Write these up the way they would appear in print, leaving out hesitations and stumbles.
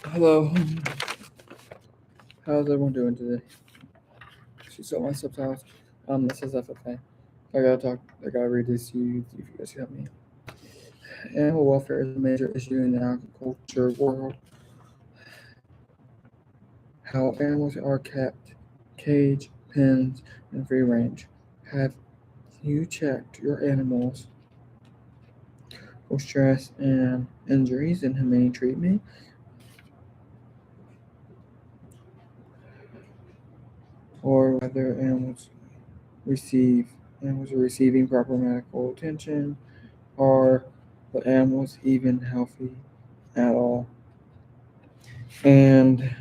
Hello, how's everyone doing today? She saw my subtitles. This is FFA. I gotta read this to you if you guys can help me. Animal welfare is a major issue in the agriculture world. How animals are kept, cage, pens, and free range. Have you checked your animals for stress and injuries and humane treatment? Or whether receive animals are receiving proper medical attention? Are the animals even healthy at all? And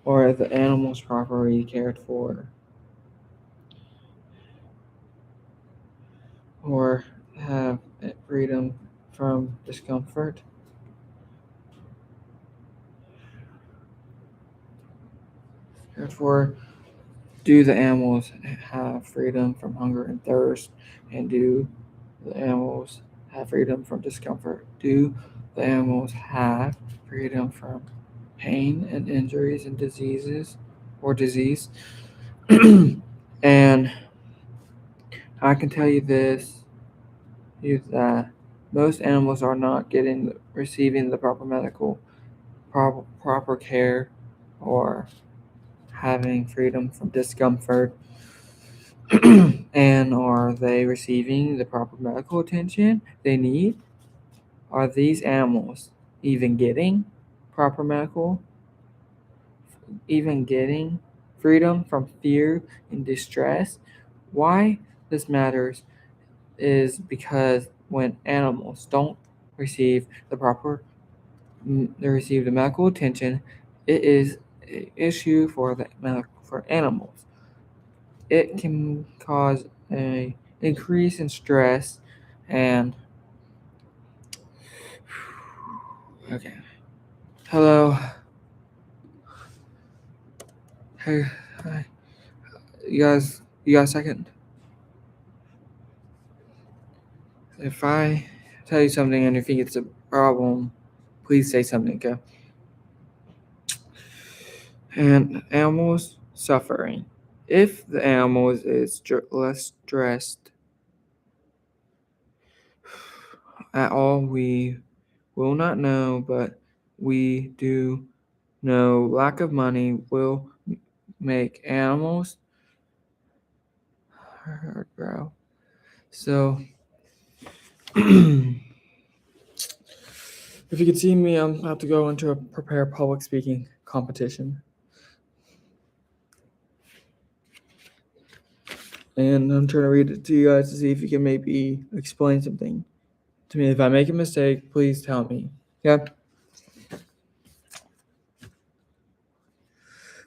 are the animals properly cared for? Or have freedom from discomfort? Therefore, do the animals have freedom from hunger and thirst? And do the animals have freedom from discomfort? Do the animals have freedom from pain and injuries and diseases or disease? And I can tell you this is that most animals are not receiving the proper care or having freedom from discomfort. And are they receiving the proper medical attention they need? Are these animals even getting proper medical, even getting freedom from fear and distress? Why this matters is because when animals don't receive the proper they receive the medical attention, it is an issue for for animals. It can cause a increase in stress and okay. Hello. Hey, hi. You got a second? If I tell you something and you think it's a problem, please say something, okay? And animals suffering. If the animal is less stressed at all, we will not know, but we do know lack of money will make animals hurt, bro. So, if you could see me, I'm about to go into a prepare public speaking competition. And I'm trying to read it to you guys to see if you can maybe explain something to me. If I make a mistake, please tell me. Yeah.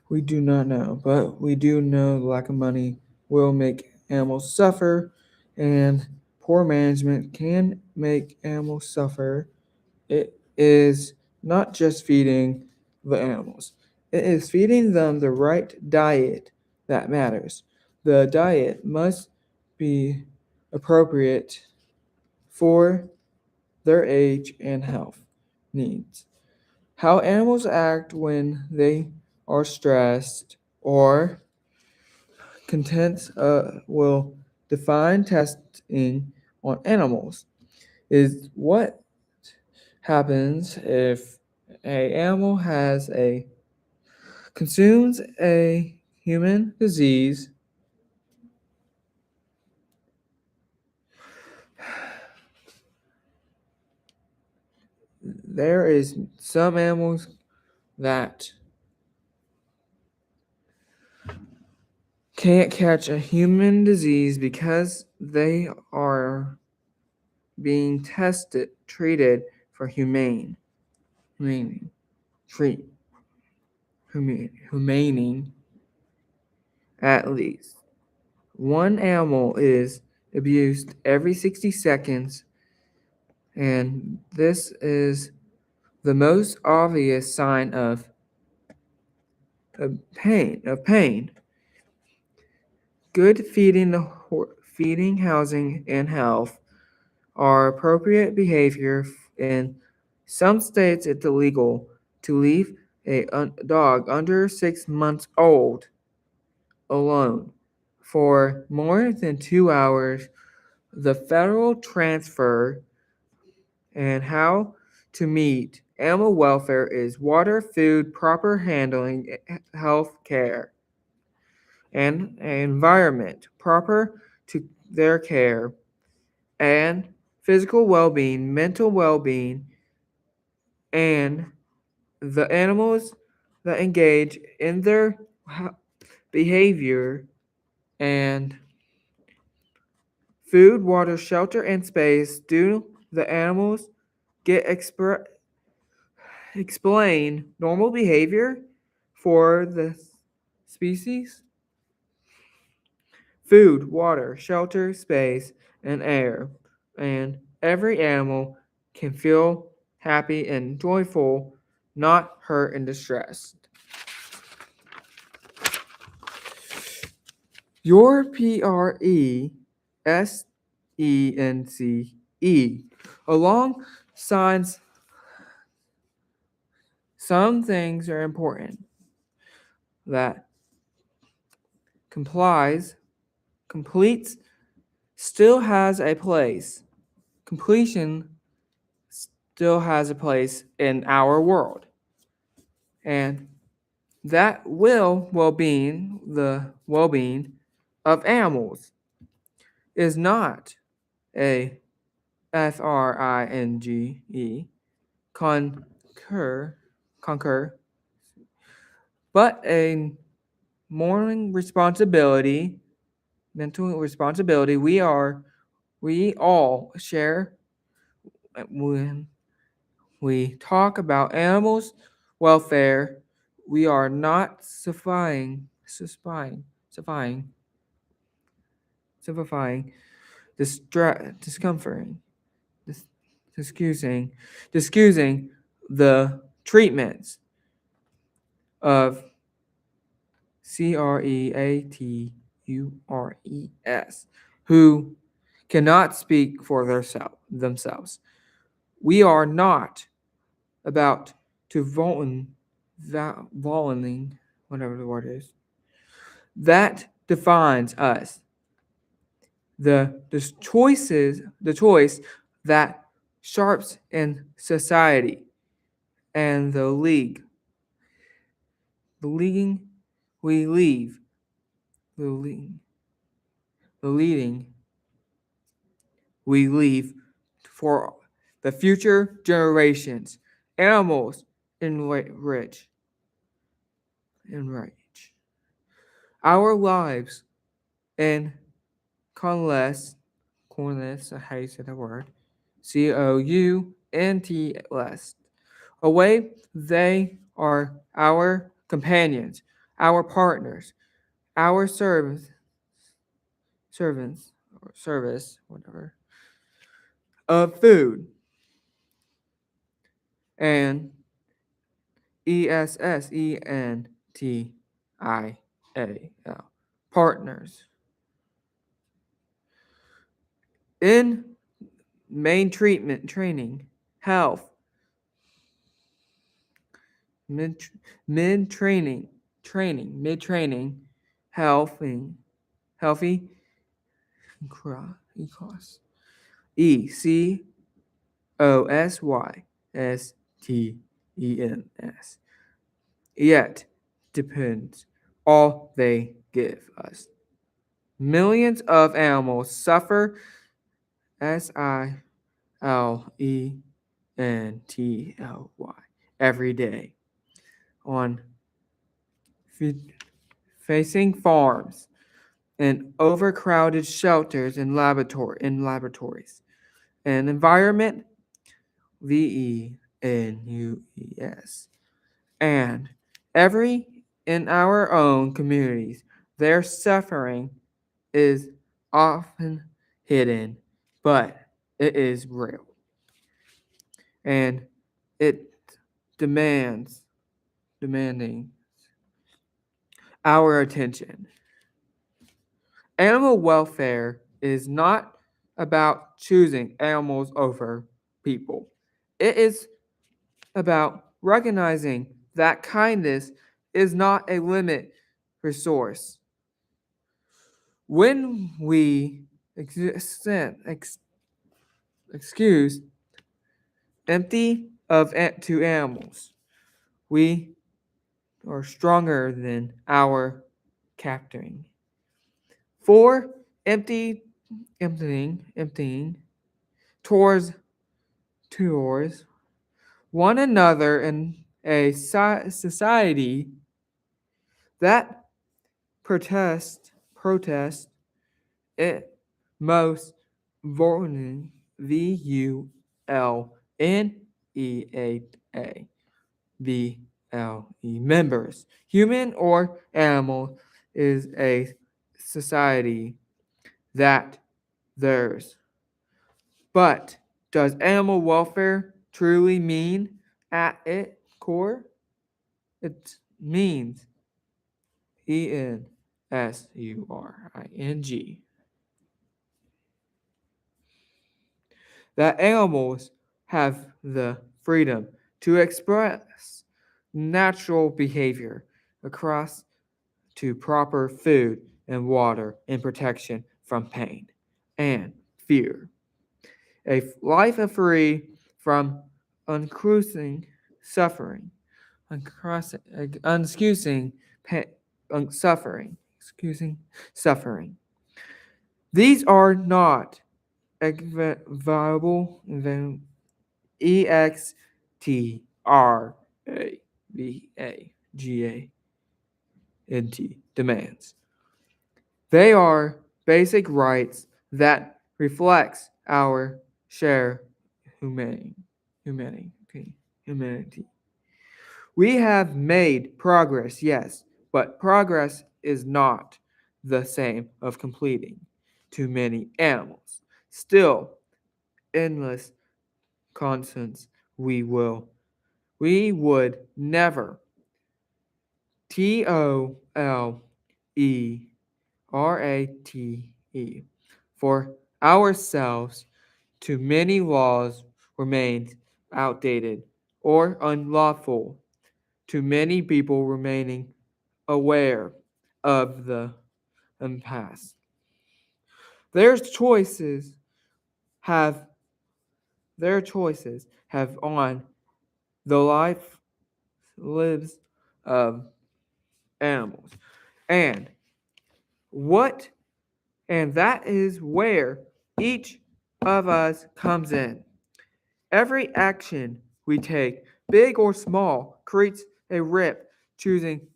We do not know, but we do know lack of money will make animals suffer, and poor management can make animals suffer. It is not just feeding the animals, it is feeding them the right diet that matters. The diet must be appropriate for their age and health needs. How animals act when they are stressed or content will define testing on animals. Is what happens if a animal has a consumes a human disease. There is some animals that can't catch a human disease because they are being treated for humaning, treat, humaning at least. One animal is abused every 60 seconds, and this is the most obvious sign of pain. Good feeding, housing, and health are appropriate behavior. In some states, it's illegal to leave a dog under 6 months old alone for more than 2 hours. The federal transfer and how to meet animal welfare is water, food, proper handling, health care, and environment proper to their care, and physical well being, mental well being, and the animals that engage in their behavior, and food, water, shelter, and space. Do the animals get explain normal behavior for the species? Food, water, shelter, space, and air. And every animal can feel happy and joyful, not hurt and distressed. Your PRESENCE along signs some things are important that completes, still has a place. Completion still has a place in our world. And that well-being, the well-being of animals is not a FRINGE, conquer, but a moral responsibility, mental responsibility we all share when we talk about animals' welfare. We are not simplifying, discomforting, dis- excusing the treatments of CREATURES who cannot speak for themselves. We are not about to volleying, whatever the word is. That defines us. The choice that sharps in society and the leading we leave, the leading we leave for the future generations. Animals enrich. Our lives in countless, how you say that word, COUNT, away, they are our companions, our partners, our servants, or service, whatever, of food, and ESSENTIAL, partners. In main treatment training, health, mid training, healthy cross, ECOSYSTENS. Yet depends all they give us. Millions of animals suffer, SILENTLY, every day on facing farms and overcrowded shelters and laboratories. And environment, VENUES. And every in our own communities, their suffering is often hidden, but it is real. And it demanding our attention. Animal welfare is not about choosing animals over people. It is about recognizing that kindness is not a limit resource. When we excuse empty of to animals, we are stronger than our capturing. For emptying towards one another in a society that protest it most vulnerable VULNEAVLE members, human or animal, is a society that theirs. But does animal welfare truly mean at its core? It means ENSURING that animals have the freedom to express natural behavior across to proper food and water and protection from pain and fear. A life free from uncruising suffering, excusing excusing suffering. These are not viable EXTRAVAGANT demands. They are basic rights that reflects our share humanity. Humanity. Humanity. We have made progress, yes, but progress is not the same of completing too many animals. Still, endless constants we would never TOLERATE for ourselves. Too many laws remain outdated or unlawful. Too many people remaining aware of the past. Their choices have on the lives of animals. And what and that is where each of us comes in. Every action we take, big or small, creates a rip choosing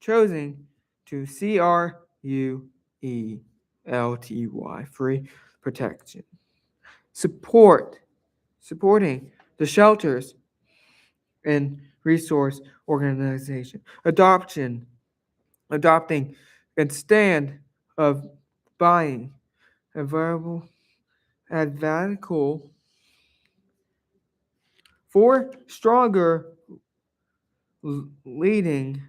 to CRUELTY free protection. Supporting the shelters and resource organization. Adopting and stand of buying a variable advantical for stronger leading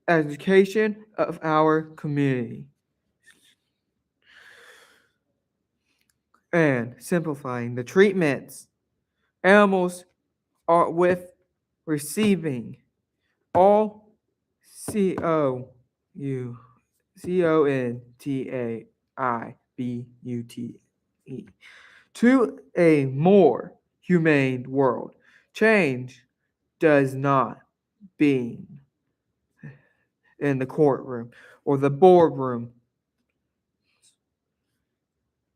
education of our community and simplifying the treatments animals are with receiving all CONTAIBUTE to a more humane world. Change does not being in the courtroom or the boardroom.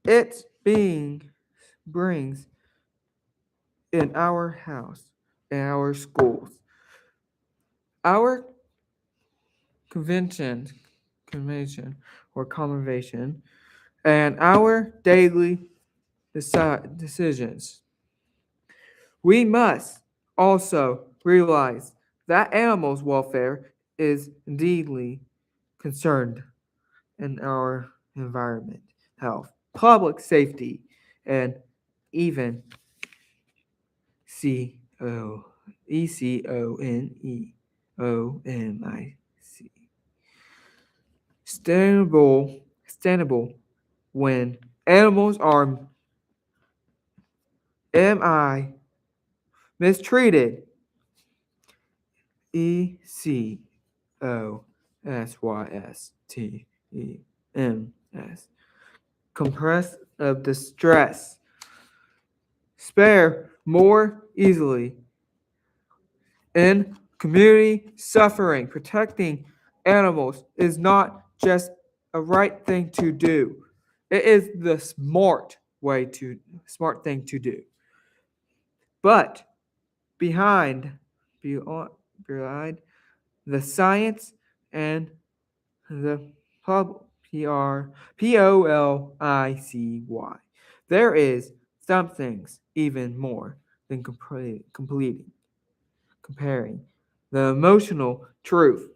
It being brings in our house, in our schools, our convention or conversation, and our daily decisions. We must also realize that animals' welfare is indeedly concerned in our environment, health, public safety, and even CONEONIC. Sustainable sustainable when animals are MI mistreated. ECOSYSTEMS. Compress of distress. Spare more easily. In community suffering, protecting animals is not just a right thing to do. It is the smart thing to do. But behind, behind the science and the policy. There is some things even more than comparing the emotional truth.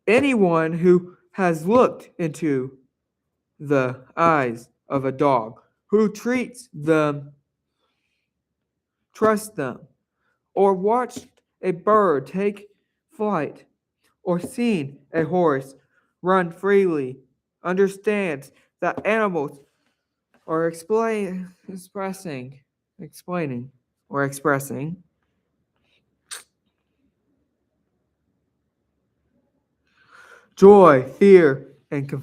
Anyone who has looked into the eyes of a dog who treats them, trusts them, or watched a bird take flight, or seen a horse run freely, understands that animals are explaining, or expressing joy, fear, and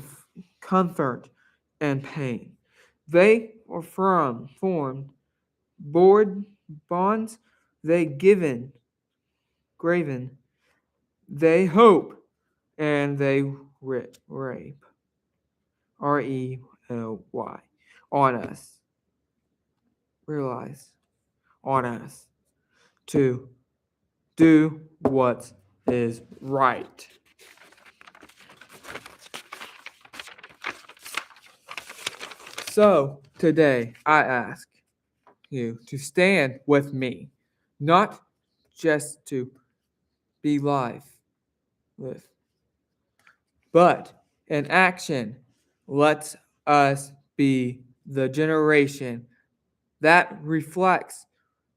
comfort and pain. They are formed board bonds. They graven. They hope, and they rape. Rely on us. Realize on us to do what is right. So today I ask you to stand with me, not just to be live with, but in action. Let us be the generation that reflects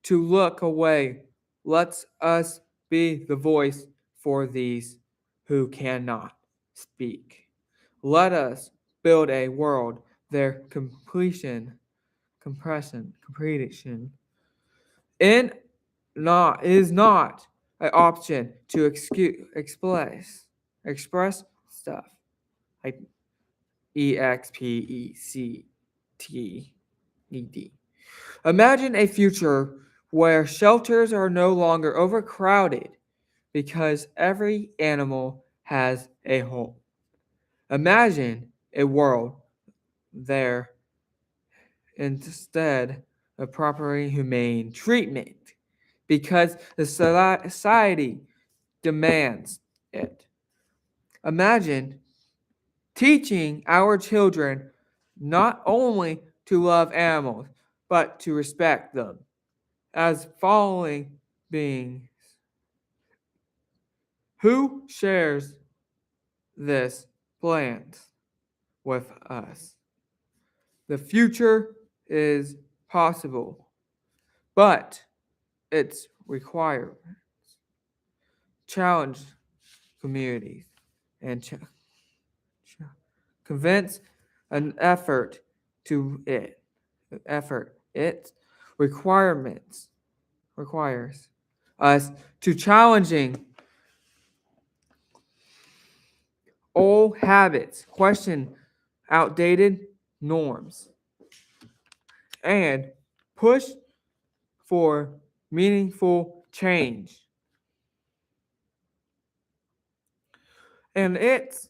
to look away. Let us be the voice for these who cannot speak. Let us build a world their completion in not is not an option to express stuff like EXPECTED. Imagine a future where shelters are no longer overcrowded because every animal has a home. Imagine a world there instead of properly humane treatment because the society demands it. Imagine teaching our children not only to love animals, but to respect them as following beings. Who shares this plan with us? The future is possible, but it's required challenge communities and convince an it requirements requires us to challenging old habits, question outdated norms, and push for meaningful change. And it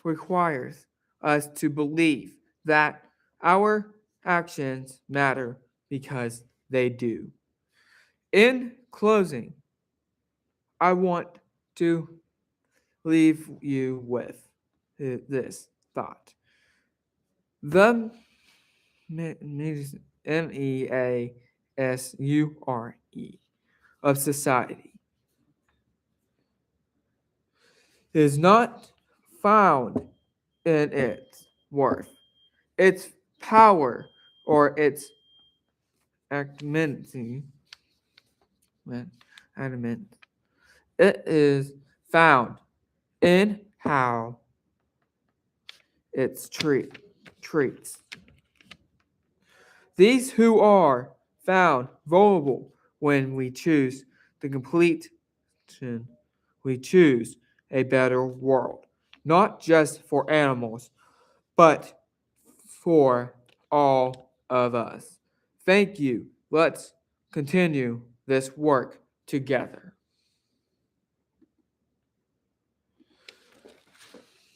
requires us to believe that our actions matter because they do. In closing, I want to leave you with this thought. The MEASURE of society is not found in its worth, its power, or its adamantine. Adamant. It is found in how its treats. These who are found vulnerable when we choose the complete, we choose a better world, not just for animals, but for all of us. Thank you. Let's continue this work together.